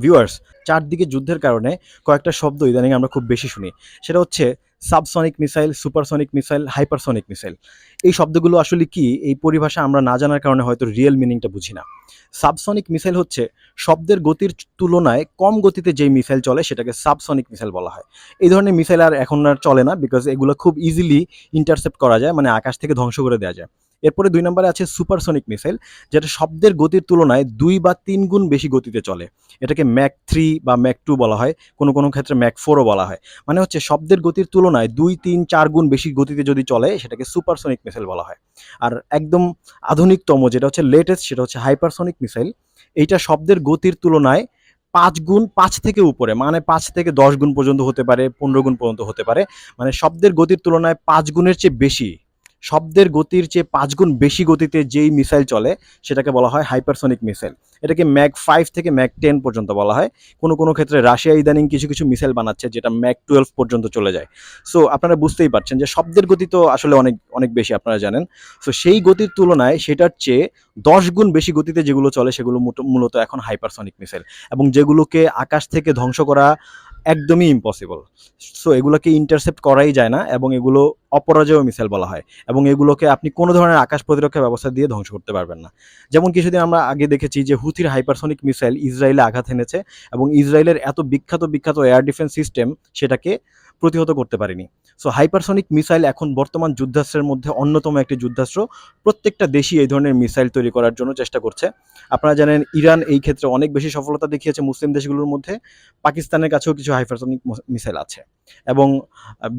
Viewers, চারদিকে যুদ্ধের কারণে কয়েকটা শব্দ ইদানিং আমরা খুব বেশি শুনি। সেটা হচ্ছে subsonic missile, supersonic missile, hypersonic missile. এই শব্দগুলো আসলে কি, এই পরিভাষা আমরা না জানার কারণে হয়তো রিয়েল মিনিংটা বুঝি না। সাবসনিক মিসাইল হচ্ছে শব্দের গতির তুলনায় কম গতিতে যেই মিসাইল চলে সেটাকে সাবসনিক মিসাইল বলা হয়। এই ধরনের মিসাইল এখন আর চলে না, বিকজ এগুলো খুব ইজিলি ইন্টারসেপ্ট করা যায়, মানে আকাশ থেকে ধ্বংস করে দেওয়া যায়। এরপরে ২ নম্বরে আছে সুপারসনিক মিসাইল, যেটা শব্দের গতির তুলনায় ২ বা ৩ গুণ বেশি গতিতে চলে। এটাকে ম্যাক 3 বা ম্যাক 2 বলা হয়, কোনো ক্ষেত্রে ম্যাক 4 ও বলা হয়। মানে হচ্ছে শব্দের গতির তুলনায় ২, ৩, ৪ গুণ বেশি গতিতে যদি চলে সেটাকে সুপারসনিক মিসাইল বলা হয়। আর একদম আধুনিকতম যেটা হচ্ছে লেটেস্ট, সেটা হচ্ছে হাইপারসনিক মিসাইল। এইটা শব্দের গতির তুলনায় ৫ গুণ, ৫ থেকে উপরে, মানে ৫ থেকে ১০ গুণ পর্যন্ত হতে পারে, ১৫ গুণ পর্যন্ত হতে পারে। মানে শব্দের গতির তুলনায় ৫ গুণের চেয়ে বেশি, শব্দের গতির চেয়ে ৫ গুণ বেশি গতিতে যেই মিসাইল চলে সেটাকে বলা হয় হাইপারসনিক মিসাইল। এটাকে ম্যাক ৫ থেকে ম্যাক ১০ পর্যন্ত বলা হয়। কোনো ক্ষেত্রে রাশিয়া ইদানিং কিছু মিসাইল বানাচ্ছে যেটা ম্যাক ১২ পর্যন্ত চলে যায়। সো আপনারা বুঝতেই পারছেন যে শব্দের গতি তো আসলে অনেক বেশি, আপনারা জানেন। সো সেই গতির তুলনায় সেটার চেয়ে ১০ গুণ বেশি গতিতে যেগুলো চলে সেগুলো মূলত এখন হাইপারসনিক মিসাইল, এবং যেগুলোকে আকাশ থেকে ধ্বংস করা একদমই ইম্পসিবল। সো এগুলোকে ইন্টারসেপ্ট করাই যায় না, এবং এগুলো অপরাজেয় মিসাইল বলা হয়, এবং এগুলোকে আপনি কোনো ধরনের আকাশ প্রতিরক্ষা ব্যবস্থা দিয়ে ধ্বংস করতে পারবেন না। যেমন কিছুদিন আমরা আগে দেখেছি যে হুথির হাইপারসনিক মিসাইল ইসরায়েলে আঘাত এনেছে, এবং ইসরায়েলের এত বিখ্যাত এয়ার ডিফেন্স সিস্টেম সেটাকে প্রতিহত করতে পারেনি। সো হাইপারসনিক মিসাইল এখন বর্তমান যুদ্ধাস্ত্রের মধ্যে অন্যতম একটি যুদ্ধাস্ত্র। প্রত্যেকটা দেশই এই ধরনের মিসাইল তৈরি করার জন্য চেষ্টা করছে। আপনারা জানেন ইরান এই ক্ষেত্রে অনেক বেশি সফলতা দেখিয়েছে মুসলিম দেশগুলোর মধ্যে। পাকিস্তানের কাছেও কিছু হাইপারসনিক মিসাইল আছে, এবং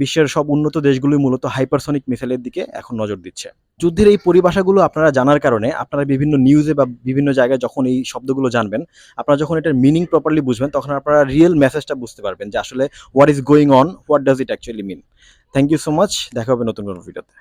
বিশ্বের সব উন্নত দেশগুলোই মূলত হাইপারসনিক মিসাইলের দিকে এখন নজর দিচ্ছে। যুদ্ধের এই পরিভাষাগুলো আপনারা জানার কারণে আপনারা বিভিন্ন নিউজে বা বিভিন্ন জায়গায় যখন এই শব্দগুলো জানবেন, আপনারা যখন এটার মিনিং প্রপারলি বুঝবেন, তখন আপনারা রিয়েল মেসেজটা বুঝতে পারবেন যে আসলে what is going on, what does it actually mean. Thank you so much. দেখা হবে নতুন কোনো ভিডিওতে।